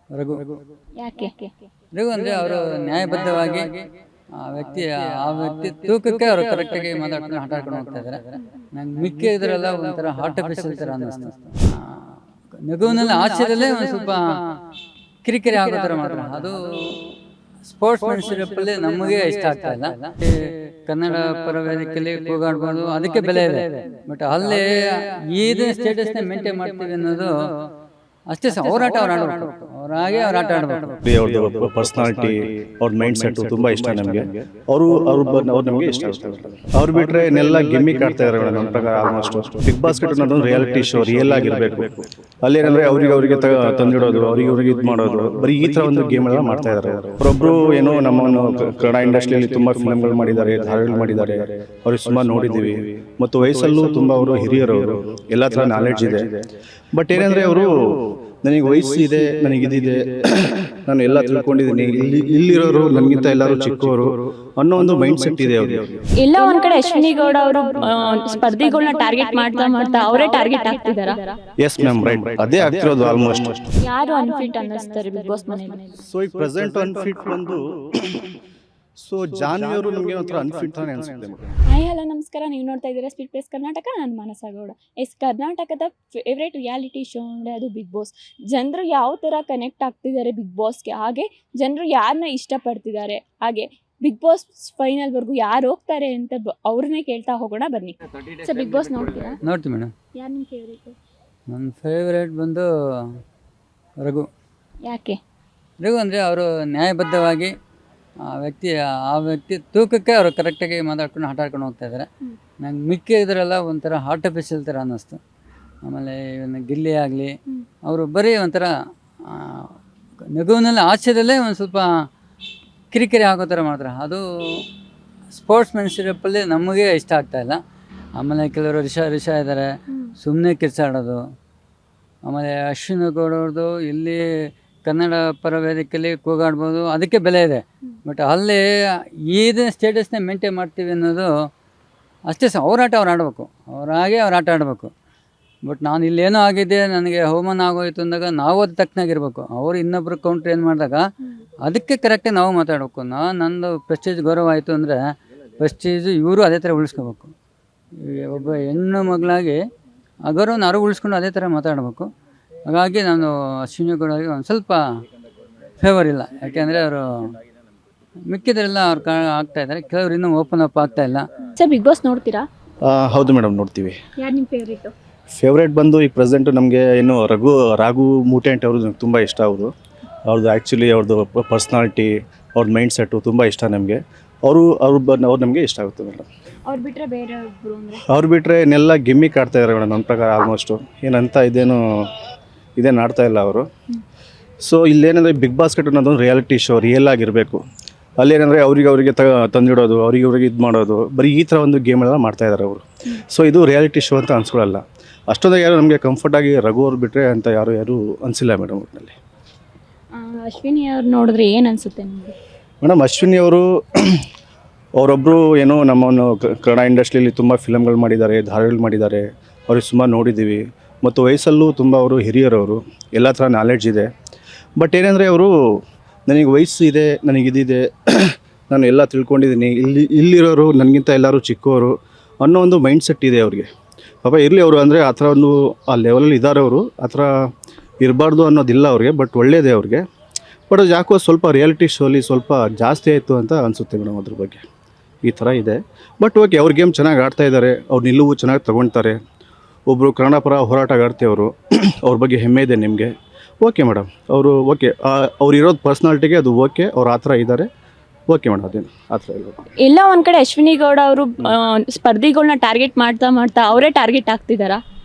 ರಘು. ಯಾಕೆ? ರಘು ಅಂದರೆ ಅವರು ನ್ಯಾಯಬದ್ಧವಾಗಿ ಆ ವ್ಯಕ್ತಿ ತೂಕಕ್ಕೆ ಅವರು ಕರೆಕ್ಟಾಗಿ ಮಾತಾಡ್ಕೊಂಡು ಆಟ ಆಡ್ಕೊಂಡು ಹೋಗ್ತಾ ಇದ್ದಾರೆ. ನಂಗೆ ಮಿಕ್ಕಿದ್ರೆಲ್ಲ ಒಂಥರ ಆರ್ಟಿಫಿಷಿಯಲ್ ಥರ ಅನ್ನಿಸ್ತು. ನಗುವಿನಲ್ಲಿ ಹಾಸ್ಯದಲ್ಲೇ ಒಂದು ಸ್ವಲ್ಪ ಕಿರಿಕಿರಿ ಆಗೋ ಥರ ಮಾತ್ರ. ಅದು ಸ್ಪೋರ್ಟ್ಸ್ ಮೆನ್ಶಿಪ್ಪಲ್ಲಿ ನಮಗೆ ಇಷ್ಟ ಆಗ್ತಾ ಇಲ್ಲ. ಕನ್ನಡ ಪರ ವೇದಿಕೆಯಲ್ಲಿ ಕೂಗಾಡ್ಬೋದು, ಅದಕ್ಕೆ ಬೆಲೆ ಇದೆ. ಬಟ್ ಅಲ್ಲಿ ಇದೇ ಸ್ಟೇಟಸ್ನ ಮೇಂಟೈನ್ ಮಾಡ್ತೀವಿ ಅನ್ನೋದು ಅಷ್ಟೇ. ಹೋರಾಟ ಅವ್ರು ಆಡಬೇಕು, ಅವರಾಗೆ ಅವ್ರು ಆಟ ಆಡಬೇಕು. ಅವ್ರದ್ದು ಪರ್ಸನಾಲಿಟಿ, ಅವ್ರ ಮೈಂಡ್ ಸೆಟ್ ತುಂಬಾ ಇಷ್ಟ ನಮಗೆ. ಅವ್ರು ನಮಗೆ ಇಷ್ಟ. ಅವ್ರು ಬಿಟ್ರೆ ಇನ್ನೆಲ್ಲ ಗಿಮ್ಮಿಕ್ ಆಡ್ತಾ ಇದ್ದಾರೆ ನನ್ನ ಪ್ರಕಾರ. ಆಲ್ಮೋಸ್ಟ್ ಬಿಗ್ ಬಾಸ್ಕೆಟ್ ಅನ್ನೋದು ರಿಯಾಲಿಟಿ ಶೋ, ರಿಯಲ್ ಆಗಿರ್ಬೇಕು. ಅಲ್ಲೇನಂದ್ರೆ ಅವ್ರಿಗೆ ತಂದಿಡೋದು, ಅವ್ರಿಗೆ ಇದು ಮಾಡೋದು, ಬರೀ ಈ ತರ ಒಂದು ಗೇಮ್ ಎಲ್ಲ ಮಾಡ್ತಾ ಇದಾರೆ. ಅವರೊಬ್ರು ಏನೋ ನಮ್ಮನ್ನು ಕನ್ನಡ ಇಂಡಸ್ಟ್ರಿಯಲ್ಲಿ ತುಂಬಾ ಫಿಲ್ಮ್ಗಳು ಮಾಡಿದ್ದಾರೆ, ಧಾರಾವಾಹಿಗಳು ಮಾಡಿದ್ದಾರೆ. ಅವ್ರಿಗೆ ಸುಮಾರು ನೋಡಿದ್ದೀವಿ. ಮತ್ತು ವಯಸ್ಸಲ್ಲೂ ತುಂಬಾ ಅವರು ಹಿರಿಯರು, ಅವರು ಎಲ್ಲ ತರ ನಾಲೆಡ್ಜ್ ಇದೆ. ಬಟ್ ಏನಂದ್ರೆ ಅವರು ನನಗೆ ವಯಸ್ಸು ಇದೆ, ನನಗೆ ಇದಿದೆ, ನಾನು ಎಲ್ಲ ತಿಳ್ಕೊಂಡಿದ್ದೀನಿ, ಇಲ್ಲಿರೋರು ನನಗಿಂತ ಎಲ್ಲರೂ ಚಿಕ್ಕವರು ಅನ್ನೋ ಒಂದು ಮೈಂಡ್ ಸೆಟ್ ಇದೆ ಅವ್ರಿಗೆ. ಎಲ್ಲ ಒಂದ್ ಕಡೆ ಅಶ್ವಿನಿ ಗೌಡ ಅವರು ಸ್ಪರ್ಧಿಗಳನ್ನ ಟಾರ್ಗೆಟ್ ಮಾಡ್ತಾ ಅವರೇ ಟಾರ್ಗೆಟ್ ಆಗ್ತಿದಾರ. ಎಸ್ ಮ್ಯಾಮ್, ರೈಟ್, ಅದೇ ಆಗ್ತಿರೋದು ಆಲ್ಮೋಸ್ಟ್. ಯಾರು ಅನ್ಫಿಟ್ ಅನ್ನಿಸ್ತಾರೆ ಬಿಗ್ ಬಾಸ್ ಮನೆಯಲ್ಲಿ? ಸೊ ಈಗ ಪ್ರೆಸೆಂಟ್ ಅನ್ಫಿಟ್ ಬಂದು ಸೊ ಜಾನ್ವಿ ಅವರು ನಮಗೆ ಒಂಥರ ಅನ್ಫಿಟ್ ತಾನೇ ಅನ್ಸುತ್ತೆ. ಹಾಯ್ ಹಲೋ ನಮಸ್ಕಾರ, ನೀವು ನೋಡ್ತಾ ಇದ್ದೀರಾ ಸ್ಪೀಡ್ ಪ್ಲೇಸ್ ಕರ್ನಾಟಕ. ನಾನು ಮಾನಸ ಗೌಡ. ಕರ್ನಾಟಕದ ಫೇವ್ರೇಟ್ ರಿಯಾಲಿಟಿ ಶೋ ಅಂದರೆ ಅದು ಬಿಗ್ ಬಾಸ್. ಜನರು ಯಾವ ಥರ ಕನೆಕ್ಟ್ ಆಗ್ತಿದ್ದಾರೆ ಬಿಗ್ ಬಾಸ್ಗೆ, ಹಾಗೆ ಜನರು ಯಾರನ್ನ ಇಷ್ಟಪಡ್ತಿದ್ದಾರೆ, ಹಾಗೆ ಬಿಗ್ ಬಾಸ್ ಫೈನಲ್ವರೆಗೂ ಯಾರು ಹೋಗ್ತಾರೆ ಅಂತ ಅವ್ರನ್ನೇ ಕೇಳ್ತಾ ಹೋಗೋಣ ಬನ್ನಿ. ಸರ್, ಬಿಗ್ ಬಾಸ್ ನೋಡ್ತೀರಾ? ನೋಡ್ತೀವಿ ಮೇಡಮ್. ಯಾರು ನಿಮ್ಮ ಫೇವ್ರೇಟ್? ನನ್ನ ಫೇವ್ರೇಟ್ ಬಂದು ರಘು. ಯಾಕೆ? ರಘು ಅಂದರೆ ಅವರು ನ್ಯಾಯಬದ್ಧವಾಗಿ ಆ ವ್ಯಕ್ತಿ ತೂಕಕ್ಕೆ ಅವರು ಕರೆಕ್ಟಾಗಿ ಮಾತಾಡ್ಕೊಂಡು ಆಟ ಆಡ್ಕೊಂಡು ಹೋಗ್ತಾ ಇದ್ದಾರೆ. ನಂಗೆ ಮಿಕ್ಕಿದ್ರೆಲ್ಲ ಒಂಥರ ಆರ್ಟಿಫಿಷಿಯಲ್ ಥರ ಅನ್ನಿಸ್ತು. ಆಮೇಲೆ ಇವನ್ನ ಗಿಲ್ಲಿ ಆಗಲಿ, ಅವರು ಬರೀ ಒಂಥರ ನಗುವಿನಲ್ಲಿ ಹಾಸ್ಯದಲ್ಲೇ ಒಂದು ಸ್ವಲ್ಪ ಕಿರಿಕಿರಿ ಆಗೋ ಥರ ಮಾಡ್ತಾರೆ. ಅದು ಸ್ಪೋರ್ಟ್ಸ್ ಮೆನ್ಶಿಪ್ಪಲ್ಲಿ ನಮಗೆ ಇಷ್ಟ ಆಗ್ತಾ ಇಲ್ಲ. ಆಮೇಲೆ ಕೆಲವರು ರಿಷಾ ಇದ್ದಾರೆ, ಸುಮ್ಮನೆ ಕಿರ್ಚಾಡೋದು. ಆಮೇಲೆ ಅಶ್ವಿನಿ ಗೌಡವ್ರದ್ದು ಇಲ್ಲಿ ಕನ್ನಡ ಪರ ವೇದಿಕೆಯಲ್ಲಿ ಕೂಗಾಡ್ಬೋದು, ಅದಕ್ಕೆ ಬೆಲೆ ಇದೆ. ಬಟ್ ಅಲ್ಲಿ ಇದೇ ಸ್ಟೇಟಸ್ನ ಮೇಂಟೈನ್ ಮಾಡ್ತೀವಿ ಅನ್ನೋದು ಅಷ್ಟೇ. ಹೋರಾಟ ಅವ್ರು ಆಡಬೇಕು, ಅವರಾಗೆ ಅವ್ರು ಆಟ ಆಡಬೇಕು. ಬಟ್ ನಾನು ಇಲ್ಲೇನೋ ಆಗಿದೆ, ನನಗೆ ಅವಮಾನ ಆಗೋಯ್ತು ಅಂದಾಗ ನಾವು ಅದು ತಕ್ಕನಾಗಿರ್ಬೇಕು. ಅವರು ಇನ್ನೊಬ್ರು ಕೌಂಟ್ರ್ ಏನು ಮಾಡಿದಾಗ ಅದಕ್ಕೆ ಕರೆಕ್ಟಾಗಿ ನಾವು ಮಾತಾಡಬೇಕು. ನಂದು ಪ್ರೆಸ್ಟೀಜ್ ಗೌರವ ಆಯಿತು ಅಂದರೆ ಪ್ರೆಸ್ಟೀಜು ಇವರು ಅದೇ ಥರ ಉಳಿಸ್ಕೋಬೇಕು. ಒಬ್ಬ ಹೆಣ್ಣು ಮಗಳಾಗಿ ಆ ಗೌರವನ ಅವರು ಉಳಿಸ್ಕೊಂಡು ಅದೇ ಥರ ಮಾತಾಡಬೇಕು. ಹಾಗಾಗಿ ನಾನು ಅಶ್ವಿನಿ ಗೌಡರಿಗೆ ಒಂದು ಸ್ವಲ್ಪ ಫೇವರ್ ಇಲ್ಲ. ಯಾಕೆಂದರೆ ಅವರು ಮಿಕ್ಕಿದ್ರೆಲ್ಲ ಅವ್ರು ಆಗ್ತಾಯಿದ್ದಾರೆ, ಕೆಲವರು ಇನ್ನೂ ಓಪನ್ ಅಪ್ ಆಗ್ತಾಯಿಲ್ಲ. ಸರ್, ಬಿಗ್ ಬಾಸ್ ನೋಡ್ತೀರಾ? ಹೌದು ಮೇಡಮ್, ನೋಡ್ತೀವಿ. ಯಾರು ನಿಮ್ಮ ಫೇವ್ರೇಟು? ಫೇವ್ರೇಟ್ ಬಂದು ಈಗ ಪ್ರೆಸೆಂಟು ನಮಗೆ ಏನು ರಾಘು ಮೂಟೆಂಟ್ ಅವರು ತುಂಬ ಇಷ್ಟ. ಅವ್ರದ್ದು ಆ್ಯಕ್ಚುಲಿ ಅವ್ರದ್ದು ಪರ್ಸ್ನಾಲಿಟಿ, ಅವ್ರ ಮೈಂಡ್ ಸೆಟ್ಟು ತುಂಬ ಇಷ್ಟ ನಮಗೆ. ಅವ್ರು ನಮಗೆ ಇಷ್ಟ ಆಗುತ್ತೆ ಮೇಡಮ್. ಅವ್ರು ಬಿಟ್ಟರೆ ಬೇರೆ ಒಬ್ಬರು ಅಂದರೆ? ಅವ್ರು ಬಿಟ್ಟರೆ ಇನ್ನೆಲ್ಲ ಗಿಮ್ಮಿಕ್ ಆಡ್ತಾ ಇದ್ದಾರೆ ಮೇಡಮ್ ನನ್ನ ಪ್ರಕಾರ. ಆಲ್ಮೋಸ್ಟು ಏನಂತ ಇದೇನು ಆಡ್ತಾ ಇಲ್ಲ ಅವರು. ಸೊ ಇಲ್ಲೇನಂದರೆ ಬಿಗ್ ಬಾಸ್ಕೆಟ್ ಅನ್ನೋದೊಂದು ರಿಯಾಲಿಟಿ ಶೋ, ರಿಯಲ್ ಆಗಿರಬೇಕು. ಅಲ್ಲೇನಂದರೆ ಅವ್ರಿಗೆ ತಂದಿಡೋದು, ಅವ್ರಿಗೆ ಇದು ಮಾಡೋದು, ಬರೀ ಈ ಥರ ಒಂದು ಗೇಮ್ ಎಲ್ಲ ಮಾಡ್ತಾ ಇದ್ದಾರೆ ಅವರು. ಸೊ ಇದು ರಿಯಾಲಿಟಿ ಶೋ ಅಂತ ಅನ್ಸ್ಕೊಳ್ಳಲ್ಲ. ಅಷ್ಟೊಂದಾಗ ಯಾರು ನಮಗೆ ಕಂಫರ್ಟಾಗಿ ರಘು ಅವ್ರು ಬಿಟ್ಟರೆ ಅಂತ ಯಾರು ಅನಿಸಿಲ್ಲ ಮೇಡಮ್. ಒಟ್ಟಿನಲ್ಲಿ ಅಶ್ವಿನಿ ಅವ್ರು ನೋಡಿದ್ರೆ ಏನು ಅನಿಸುತ್ತೆ ನಿಮಗೆ? ಮೇಡಮ್, ಅಶ್ವಿನಿ ಅವರು ಅವರೊಬ್ಬರು ಏನೋ ನಮ್ಮನ್ನು ಕನ್ನಡ ಇಂಡಸ್ಟ್ರಿಯಲ್ಲಿ ತುಂಬ ಫಿಲಮ್ಗಳು ಮಾಡಿದ್ದಾರೆ, ಧಾರಾವಾಹಿಗಳು ಮಾಡಿದ್ದಾರೆ. ಅವ್ರಿಗೆ ಸುಮಾರು ನೋಡಿದ್ದೀವಿ. ಮತ್ತು ವಯಸ್ಸಲ್ಲೂ ತುಂಬ ಅವರು ಹಿರಿಯರವರು, ಎಲ್ಲ ಥರ ನಾಲೆಡ್ಜ್ ಇದೆ. ಬಟ್ ಏನಂದರೆ ಅವರು ನನಗೆ ವಯಸ್ಸು ಇದೆ, ನನಗೆ ಇದಿದೆ, ನಾನು ಎಲ್ಲ ತಿಳ್ಕೊಂಡಿದ್ದೀನಿ, ಇಲ್ಲಿರೋರು ನನಗಿಂತ ಎಲ್ಲರೂ ಚಿಕ್ಕವರು ಅನ್ನೋ ಒಂದು ಮೈಂಡ್ ಸೆಟ್ ಇದೆ ಅವ್ರಿಗೆ. ಪಾಪ ಇರಲಿ ಅವರು, ಅಂದರೆ ಆ ಥರ ಒಂದು ಆ ಲೆವೆಲಲ್ಲಿ ಇದ್ದಾರೆ ಅವರು. ಆ ಥರ ಇರಬಾರ್ದು ಅನ್ನೋದಿಲ್ಲ ಅವ್ರಿಗೆ, ಬಟ್ ಒಳ್ಳೆಯದೇ ಅವ್ರಿಗೆ. ಬಟ್ ಅದು ಯಾಕೋ ಸ್ವಲ್ಪ ರಿಯಾಲಿಟಿ ಶೋಲಿ ಸ್ವಲ್ಪ ಜಾಸ್ತಿ ಆಯಿತು ಅಂತ ಅನಿಸುತ್ತೆ ಮೇಡಮ್. ಅದ್ರ ಬಗ್ಗೆ ಈ ಥರ ಇದೆ. ಬಟ್ ಓಕೆ, ಅವ್ರ ಗೇಮ್ ಚೆನ್ನಾಗಿ ಆಡ್ತಾ ಇದ್ದಾರೆ, ಅವ್ರ ನಿಲುವು ಚೆನ್ನಾಗಿ ತೊಗೊಳ್ತಾರೆ. ಒಬ್ಬರು ಕನ್ನಡ ಪರ ಹೋರಾಟಗಾರ್ತಿ ಅವರು, ಅವ್ರ ಬಗ್ಗೆ ಹೆಮ್ಮೆ ಇದೆ ನಿಮಗೆ. ಓಕೆ ಮೇಡಮ್, ಅವರು ಓಕೆ, ಅವ್ರು ಇರೋದು ಪರ್ಸ್ನಾಲಿಟಿಗೆ ಅದು ಓಕೆ, ಅವ್ರು ಆ ಥರ ಇದ್ದಾರೆ. ಓಕೆ ಮೇಡಮ್, ಅದೇನು ಆ ಥರ ಇಲ್ಲ. ಎಲ್ಲ ಒಂದು ಕಡೆ ಅಶ್ವಿನಿ ಗೌಡ ಅವರು ಸ್ಪರ್ಧಿಗಳನ್ನ ಟಾರ್ಗೆಟ್ ಮಾಡ್ತಾ ಅವರೇ ಟಾರ್ಗೆಟ್ ಆಗ್ತಿದ್ದಾರಾ?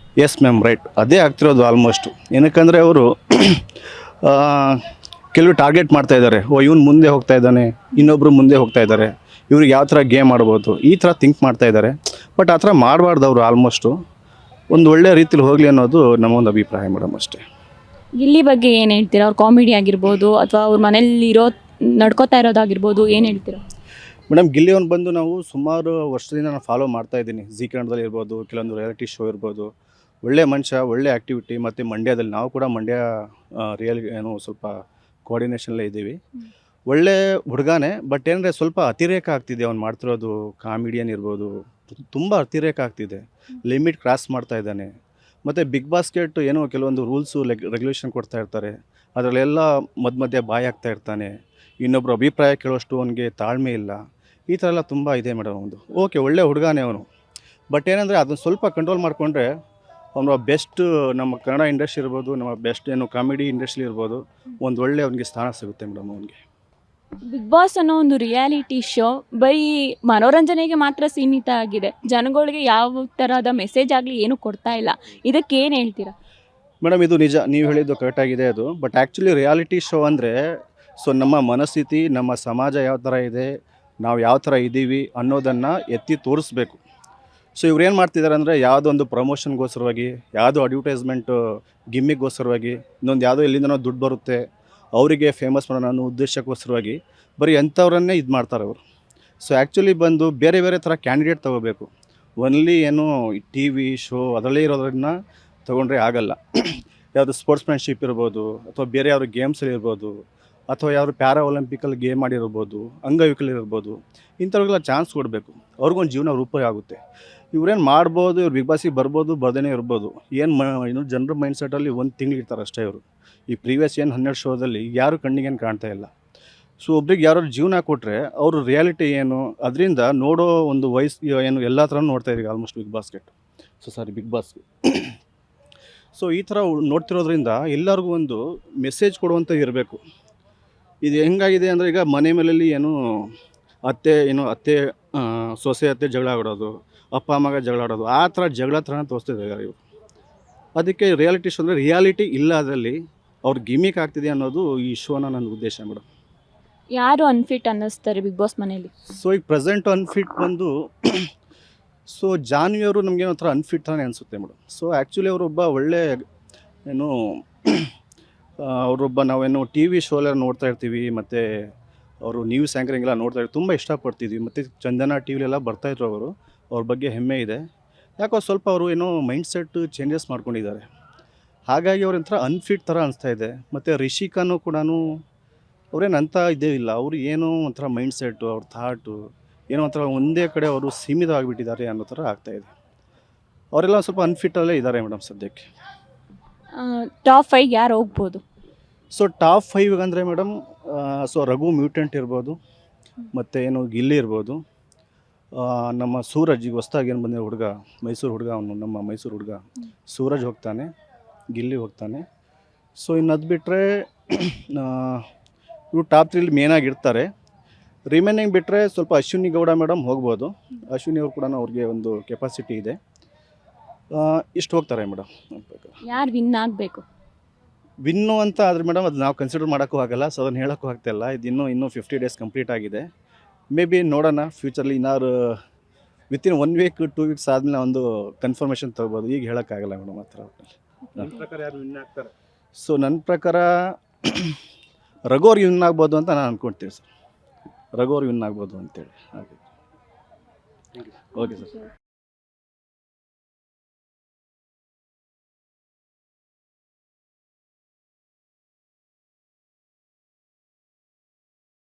ಎಸ್ ಮ್ಯಾಮ್, ರೈಟ್, ಅದೇ ಆಗ್ತಿರೋದು ಆಲ್ಮೋಸ್ಟು. ಏನಕ್ಕಂದರೆ ಅವರು ಕೆಲವು ಟಾರ್ಗೆಟ್ ಮಾಡ್ತಾ ಇದ್ದಾರೆ. ಇವನು ಮುಂದೆ ಹೋಗ್ತಾ ಇದ್ದಾನೆ, ಇನ್ನೊಬ್ಬರು ಮುಂದೆ ಹೋಗ್ತಾ ಇದ್ದಾರೆ, ಇವ್ರಿಗೆ ಯಾವ ಥರ ಗೇಮ್ ಆಡ್ಬೋದು, ಈ ಥರ ಥಿಂಕ್ ಮಾಡ್ತಾ ಇದ್ದಾರೆ. ಬಟ್ ಆ ಥರ ಮಾಡಬಾರ್ದು ಅವರು. ಆಲ್ಮೋಸ್ಟು ಒಂದು ಒಳ್ಳೆ ರೀತಿಲಿ ಹೋಗಲಿ ಅನ್ನೋದು ನಮ್ಮೊಂದು ಅಭಿಪ್ರಾಯ ಮೇಡಮ್, ಅಷ್ಟೇ. ಗಿಲ್ಲಿ ಬಗ್ಗೆ ಏನು ಹೇಳ್ತೀರಾ? ಅವ್ರ ಕಾಮಿಡಿ ಆಗಿರ್ಬೋದು, ಅಥವಾ ಅವ್ರ ಮನೇಲಿ ನಡ್ಕೋತಾ ಇರೋದಾಗಿರ್ಬೋದು, ಏನು ಹೇಳ್ತೀರಾ? ಮೇಡಮ್, ಗಿಲ್ಲಿ ಅವ್ನು ಬಂದು ನಾವು ಸುಮಾರು ವರ್ಷದಿಂದ ನಾನು ಫಾಲೋ ಮಾಡ್ತಾ ಇದ್ದೀನಿ. ಜಿ ಕನ್ನಡದಲ್ಲಿ ಇರ್ಬೋದು, ಕೆಲವೊಂದು ರಿಯಾಲಿಟಿ ಶೋ ಇರ್ಬೋದು. ಒಳ್ಳೆ ಮನುಷ್ಯ, ಒಳ್ಳೆ ಆ್ಯಕ್ಟಿವಿಟಿ. ಮತ್ತು ಮಂಡ್ಯದಲ್ಲಿ ನಾವು ಕೂಡ ಮಂಡ್ಯ ಏನು ಸ್ವಲ್ಪ ಕೋಆರ್ಡಿನೇಷನಲ್ಲೇ ಇದ್ದೀವಿ. ಒಳ್ಳೆ ಹುಡುಗನೇ, ಬಟ್ ಏನಂದರೆ ಸ್ವಲ್ಪ ಅತಿರೇಕ ಆಗ್ತಿದೆ ಅವ್ನು ಮಾಡ್ತಿರೋದು. ಕಾಮಿಡಿಯನ್ ಇರ್ಬೋದು, ತುಂಬ ಅತಿರೇಕ ಆಗ್ತಿದೆ, ಲಿಮಿಟ್ ಕ್ರಾಸ್ ಮಾಡ್ತಾ ಇದ್ದಾನೆ. ಮತ್ತು ಬಿಗ್ ಬಾಸ್ಕೆಟ್ ಏನೋ ಕೆಲವೊಂದು ರೂಲ್ಸು ರೆಗ್ಯುಲೇಷನ್ ಕೊಡ್ತಾ ಇರ್ತಾರೆ, ಅದರಲ್ಲೆಲ್ಲ ಮಧ್ಯೆ ಬಾಯಿ ಆಗ್ತಾ ಇರ್ತಾನೆ. ಇನ್ನೊಬ್ಬರು ಅಭಿಪ್ರಾಯ ಕೇಳೋಷ್ಟು ಅವನಿಗೆ ತಾಳ್ಮೆ ಇಲ್ಲ. ಈ ಥರ ಎಲ್ಲ ತುಂಬ ಇದೆ ಮೇಡಮ್. ಒಂದು ಓಕೆ, ಒಳ್ಳೆ ಹುಡುಗನೇ ಅವನು, ಬಟ್ ಏನಂದರೆ ಅದನ್ನು ಸ್ವಲ್ಪ ಕಂಟ್ರೋಲ್ ಮಾಡಿಕೊಂಡ್ರೆ ಅವನು ಬೆಸ್ಟ್ ನಮ್ಮ ಕನ್ನಡ ಇಂಡಸ್ಟ್ರಿ ಇರ್ಬೋದು, ನಮ್ಮ ಬೆಸ್ಟ್ ಏನು ಕಾಮಿಡಿ ಇಂಡಸ್ಟ್ರಿ ಇರ್ಬೋದು, ಒಂದು ಒಳ್ಳೆ ಅವನಿಗೆ ಸ್ಥಾನ ಸಿಗುತ್ತೆ ಮೇಡಮ್ ಅವನಿಗೆ. ಬಿಗ್ ಬಾಸ್ ಅನ್ನೋ ಒಂದು ರಿಯಾಲಿಟಿ ಶೋ ಬರೀ ಮನೋರಂಜನೆಗೆ ಮಾತ್ರ ಸೀಮಿತ ಆಗಿದೆ. ಜನಗಳಿಗೆ ಯಾವ ಥರದ ಮೆಸೇಜ್ ಆಗಲಿ ಏನು ಕೊಡ್ತಾ ಇಲ್ಲ. ಇದಕ್ಕೆ ಏನು ಹೇಳ್ತೀರಾ? ಮೇಡಮ್ ಇದು ನಿಜ, ನೀವು ಹೇಳಿದ್ದು ಕರೆಕ್ಟಾಗಿದೆ ಅದು. ಬಟ್ ಆ್ಯಕ್ಚುಲಿ ರಿಯಾಲಿಟಿ ಶೋ ಅಂದರೆ ನಮ್ಮ ಮನಸ್ಥಿತಿ, ನಮ್ಮ ಸಮಾಜ ಯಾವ ಥರ ಇದೆ, ನಾವು ಯಾವ ಥರ ಇದ್ದೀವಿ ಅನ್ನೋದನ್ನು ಎತ್ತಿ ತೋರಿಸ್ಬೇಕು. ಸೊ ಇವ್ರೇನು ಮಾಡ್ತಿದ್ದಾರೆ ಅಂದರೆ ಯಾವುದೊಂದು ಪ್ರಮೋಷನ್ಗೋಸ್ಕರವಾಗಿ, ಯಾವುದೋ ಅಡ್ವರ್ಟೈಸ್ಮೆಂಟು ಗಿಮ್ಮಿಗೋಸ್ಕರವಾಗಿ, ಇನ್ನೊಂದು ಯಾವುದೋ ಎಲ್ಲಿಂದನೋ ದುಡ್ಡು ಬರುತ್ತೆ ಅವರಿಗೆ ಫೇಮಸ್ ಮಾಡೋಣ ಅನ್ನೋ ಉದ್ದೇಶಕ್ಕೋಸ್ಕರವಾಗಿ ಬರೀ ಎಂಥವ್ರನ್ನೇ ಇದು ಮಾಡ್ತಾರೆ ಅವರು. ಸೊ ಆ್ಯಕ್ಚುಲಿ ಬಂದು ಬೇರೆ ಬೇರೆ ಥರ ಕ್ಯಾಂಡಿಡೇಟ್ ತೊಗೋಬೇಕು. ಒನ್ಲಿ ಏನು ಟಿ ವಿ ಶೋ ಅದರಲ್ಲೇ ಇರೋದನ್ನ ತೊಗೊಂಡ್ರೆ ಆಗಲ್ಲ. ಯಾವುದು ಸ್ಪೋರ್ಟ್ಸ್ಮ್ಯಾನ್ಶಿಪ್ ಇರ್ಬೋದು, ಅಥವಾ ಬೇರೆ ಯಾವ್ದು ಗೇಮ್ಸಲ್ಲಿ ಇರ್ಬೋದು, ಅಥವಾ ಯಾರು ಪ್ಯಾರಾ ಒಲಿಂಪಿಕಲ್ಲಿ ಗೇಮ್ ಮಾಡಿರ್ಬೋದು, ಅಂಗವಿಕಲರಿರ್ಬೋದು, ಇಂಥವ್ರಿಗೆಲ್ಲ ಚಾನ್ಸ್ ಕೊಡಬೇಕು. ಅವ್ರಿಗೊಂದು ಜೀವನ ರೂಪ ಆಗುತ್ತೆ. ಇವ್ರೇನು ಮಾಡ್ಬೋದು, ಇವ್ರು ಬಿಗ್ ಬಾಸಿಗೆ ಬರ್ಬೋದು, ಬರ್ದೇ ಇರ್ಬೋದು. ಏನು ಜನರ ಮೈಂಡ್ಸೆಟಲ್ಲಿ ಒಂದು ತಿಂಗಳು ಇರ್ತಾರೆ ಅಷ್ಟೇ ಇವರು. ಈ ಪ್ರೀವಿಯಸ್ 12 ಶೋದಲ್ಲಿ ಯಾರು ಕಣ್ಣಿಗೇನು ಕಾಣ್ತಾ ಇಲ್ಲ. ಸೊ ಒಬ್ರಿಗೆ ಯಾರು ಜೀವನ ಕೊಟ್ಟರೆ ಅವರು ರಿಯಾಲಿಟಿ ಏನು ಅದರಿಂದ ನೋಡೋ ಒಂದು ವಯಸ್ಸು ಏನು ಎಲ್ಲ ಥರ ನೋಡ್ತಾ ಇದ್ದೀವಿ ಆಲ್ಮೋಸ್ಟ್ ಬಿಗ್ ಬಾಸ್ಗೆ. ಸೊ ಈ ಥರ ನೋಡ್ತಿರೋದ್ರಿಂದ ಎಲ್ಲರಿಗೂ ಒಂದು ಮೆಸೇಜ್ ಕೊಡುವಂಥ ಇರಬೇಕು. ಇದು ಹೆಂಗಾಗಿದೆ ಅಂದರೆ, ಈಗ ಮನೆ ಮೇಲಲ್ಲಿ ಅತ್ತೆ ಸೊಸೆ ಅತ್ತೆ ಜಗಳ ಆಡೋದು, ಅಪ್ಪ ಅಮ್ಮಗ ಜಗಳ ಆಡೋದು, ಆ ಥರ ಜಗಳ ಥರನ ತೋರಿಸ್ತಿದ್ದಾರೆ ಇವರು. ಅದಕ್ಕೆ ರಿಯಾಲಿಟಿ ಶೋ ಅಂದರೆ ರಿಯಾಲಿಟಿ ಇಲ್ಲ, ಅದರಲ್ಲಿ ಅವ್ರು ಗಿಮಿಕ್ ಆಗ್ತಿದೆ ಅನ್ನೋದು ಈ ಶೋನ ನನ್ನ ಉದ್ದೇಶ ಮೇಡಮ್. ಯಾರು ಅನ್ಫಿಟ್ ಅನ್ನಿಸ್ತಾರೆ ಬಿಗ್ ಬಾಸ್ ಮನೇಲಿ? ಸೊ ಈಗ ಪ್ರೆಸೆಂಟ್ ಅನ್ಫಿಟ್ ಬಂದು ಸೊ ಜಾನ್ವಿ ಅವರು ನಮಗೇನೋ ಥರ ಅನ್ಫಿಟ್ ಥರನೇ ಅನಿಸುತ್ತೆ ಮೇಡಮ್. ಸೊ ಆ್ಯಕ್ಚುಲಿ ಅವರೊಬ್ಬ ಒಳ್ಳೆ ಏನು ಅವರೊಬ್ಬ ನಾವೇನು ಟಿ ವಿ ಶೋಲೆಲ್ಲ ನೋಡ್ತಾ ಇರ್ತೀವಿ, ಮತ್ತು ಅವರು ನ್ಯೂಸ್ ಆ್ಯಂಕರಿಂಗ್ ಎಲ್ಲ ನೋಡ್ತಾ ಇರ್ತೀವಿ, ತುಂಬ ಇಷ್ಟಪಡ್ತಿದ್ವಿ. ಮತ್ತು ಚಂದನ ಟಿ ವಿಲೆಲ್ಲ ಬರ್ತಾಯಿದ್ರು ಅವರು. ಅವ್ರ ಬಗ್ಗೆ ಹೆಮ್ಮೆ ಇದೆ. ಯಾಕೋ ಸ್ವಲ್ಪ ಅವರು ಏನೋ ಮೈಂಡ್ಸೆಟ್ ಚೇಂಜಸ್ ಮಾಡ್ಕೊಂಡಿದ್ದಾರೆ, ಹಾಗಾಗಿ ಅವ್ರ ಅನ್ಫಿಟ್ ಥರ ಅನಿಸ್ತಾ ಇದೆ. ಮತ್ತು ರಿಷಿಕಾನು ಕೂಡ ಅವ್ರೇನು ಅಂತ ಇದೇ ಇಲ್ಲ. ಅವರು ಏನೋ ಒಂಥರ ಮೈಂಡ್ಸೆಟ್ಟು, ಅವ್ರ ಥಾಟು ಏನೋ ಒಂಥರ ಒಂದೇ ಕಡೆ ಅವರು ಸೀಮಿತವಾಗಿಬಿಟ್ಟಿದ್ದಾರೆ ಅನ್ನೋ ಥರ ಆಗ್ತಾಯಿದೆ. ಅವರೆಲ್ಲ ಸ್ವಲ್ಪ ಅನ್ಫಿಟ್ಟಲ್ಲೇ ಇದ್ದಾರೆ ಮೇಡಮ್ ಸದ್ಯಕ್ಕೆ. ಟಾಪ್ 5 ಯಾರು ಹೋಗ್ಬೋದು? ಸೊ ಟಾಪ್ 5 ಅಂದರೆ ಮೇಡಮ್, ಸೊ ರಘು ಮ್ಯೂಟೆಂಟ್ ಇರ್ಬೋದು, ಮತ್ತು ಏನು ಗಿಲ್ಲಿ ಇರ್ಬೋದು, ನಮ್ಮ ಸೂರಜ್ ಈಗ ಹೊಸ್ದಾಗಿ ಏನು ಬಂದಿರೋ ಹುಡುಗ, ಮೈಸೂರು ಹುಡುಗ, ಅವನು ನಮ್ಮ ಮೈಸೂರು ಹುಡುಗ ಸೂರಜ್ ಹೋಗ್ತಾನೆ, ಗಿಲ್ಲಿ ಹೋಗ್ತಾನೆ. ಸೊ ಇನ್ನು ಅದು ಬಿಟ್ಟರೆ ಇವರು ಟಾಪ್ 3 ಮೇನಾಗಿ ಇರ್ತಾರೆ. ರಿಮೈನಿಂಗ್ ಬಿಟ್ಟರೆ ಸ್ವಲ್ಪ ಅಶ್ವಿನಿ ಗೌಡ ಮೇಡಮ್ ಹೋಗ್ಬೋದು. ಅಶ್ವಿನಿ ಅವ್ರು ಕೂಡ ಅವ್ರಿಗೆ ಒಂದು ಕೆಪಾಸಿಟಿ ಇದೆ. ಇಷ್ಟು ಹೋಗ್ತಾರೆ ಮೇಡಮ್. ಯಾರು ವಿನ್ ಆಗಬೇಕು? ವಿನ್ನು ಅಂತ ಆದರೆ ಮೇಡಮ್ ಅದು ನಾವು ಕನ್ಸಿಡರ್ ಮಾಡೋಕ್ಕೂ ಆಗಲ್ಲ. ಸೊ ಅದನ್ನು ಹೇಳೋಕ್ಕೂ ಆಗ್ತಾಯಿಲ್ಲ. ಇದು ಇನ್ನೂ 50 ಡೇಸ್ ಕಂಪ್ಲೀಟ್ ಆಗಿದೆ. ಮೇ ಬಿ ನೋಡೋಣ ಫ್ಯೂಚರ್ಲಿ ಇನ್ನಾರು ವಿತಿನ್ 1 ವೀಕ್ 2 ವೀಕ್ಸ್ ಆದಮೇಲೆ ಒಂದು ಕನ್ಫರ್ಮೇಷನ್ ತೊಗೋಬೋದು. ಈಗ ಹೇಳೋಕ್ಕಾಗಲ್ಲ ಮೇಡಮ್ ಆ ಥರ. ನನ್ನ ಪ್ರಕಾರ ಯಾರು ವಿನ್ ಆಗ್ತಾರೆ? ಸೊ ನನ್ನ ಪ್ರಕಾರ ರಘು ಅವ್ರಿಗೆ ವಿನ್ ಆಗ್ಬೋದು ಅಂತ ನಾನು ಅಂದ್ಕೊಳ್ತೀವಿ ಸರ್. ರಘು ಅವ್ರಿಗೆ ವಿನ್ ಆಗ್ಬೋದು ಅಂತೇಳಿ. ಹಾಗೆ ಓಕೆ ಸರ್.